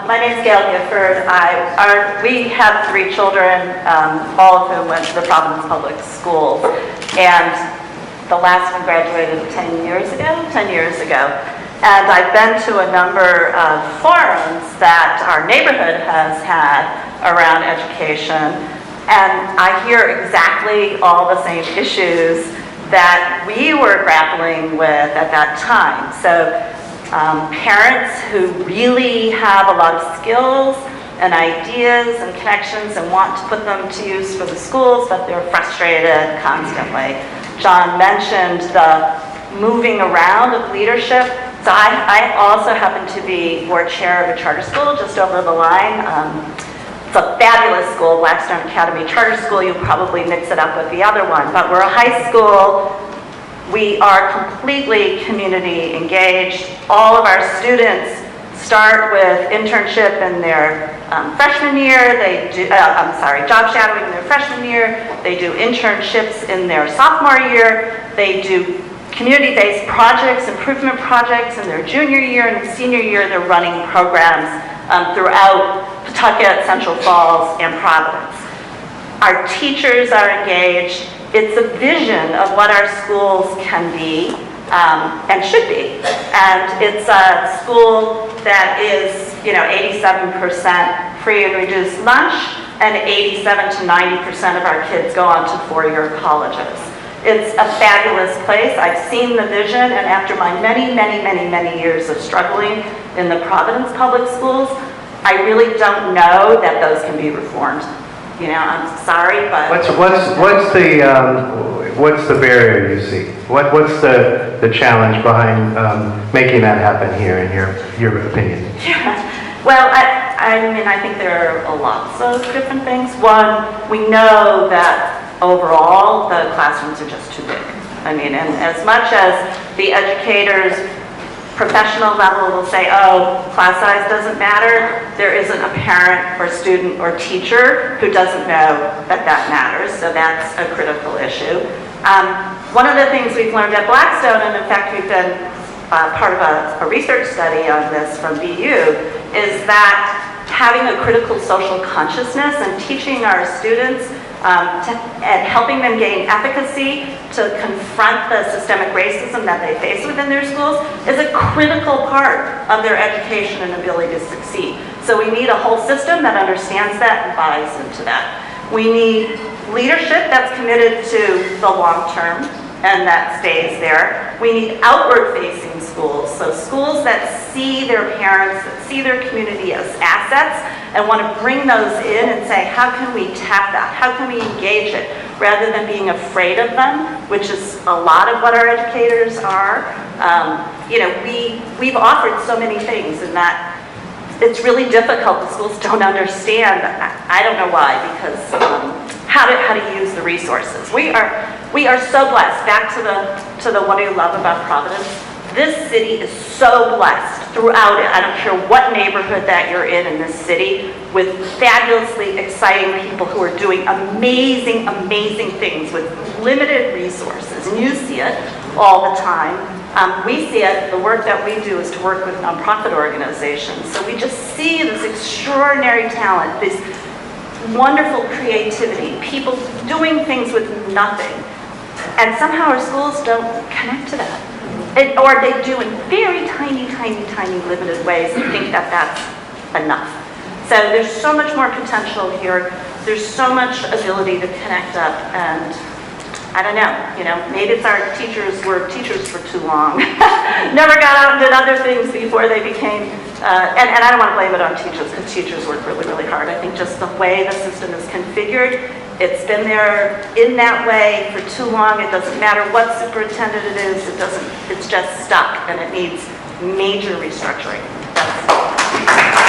My name is Gail Gifford. We have 3 children, all of whom went to the Providence Public Schools, and the last one graduated 10 years ago. And I've been to a number of forums that our neighborhood has had around education, and I hear exactly all the same issues that we were grappling with at that time. So parents who really have a lot of skills and ideas and connections and want to put them to use for the schools, but they're frustrated constantly. John mentioned the moving around of leadership. So I also happen to be board chair of a charter school just over the line. It's a fabulous school, Blackstone Academy Charter School. You'll probably mix it up with the other one, but we're a high school. We are completely community engaged. All of our students start with internship in their freshman year. They do, job shadowing in their freshman year. They do internships in their sophomore year. They do community-based projects, improvement projects in their junior year, and senior year they're running programs throughout Pawtucket, Central Falls, and Providence. Our teachers are engaged. It's a vision of what our schools can be and should be. And it's a school that is, 87% free and reduced lunch, and 87 to 90% of our kids go on to 4-year colleges. It's a fabulous place. I've seen the vision, and after my many years of struggling in the Providence Public Schools, I really don't know that those can be reformed. I'm sorry, but what's the barrier you see? What's the challenge behind making that happen here, in your opinion? Yeah. Well, I think there are lots of different things. One, we know that overall, the classrooms are just too big. And as much as the educators, professional level will say, oh, class size doesn't matter, there isn't a parent or student or teacher who doesn't know that matters, so that's a critical issue. One of the things we've learned at Blackstone, and in fact we've been part of a research study on this from BU, is that having a critical social consciousness and teaching our students and helping them gain efficacy to confront the systemic racism that they face within their schools is a critical part of their education and ability to succeed. So we need a whole system that understands that and buys into that. We need leadership that's committed to the long term and that stays there. We need outward-facing schools, so schools that see their parents, that see their community as assets, and want to bring those in and say, how can we tap that? How can we engage it? Rather than being afraid of them, which is a lot of what our educators are. We've offered so many things, and that it's really difficult. The schools don't understand. I don't know why, because how to use the resources. We are so blessed. Back to the what do you love about Providence? This city is so blessed throughout it. I don't care what neighborhood that you're in this city, with fabulously exciting people who are doing amazing things with limited resources. And you see it all the time. We see it, the work that we do is to work with nonprofit organizations. So we just see this extraordinary talent, this wonderful creativity, people doing things with nothing. And somehow our schools don't connect to that. Or they do in very tiny limited ways and think that that's enough. So there's so much more potential here. There's so much ability to connect up, and I don't know, maybe it's our teachers were teachers for too long. Never got out and did other things before they became, and I don't want to blame it on teachers, because teachers work really hard. I think just the way the system is configured, it's been there in that way for too long. It doesn't matter what superintendent it is, it's just stuck, and it needs major restructuring. That's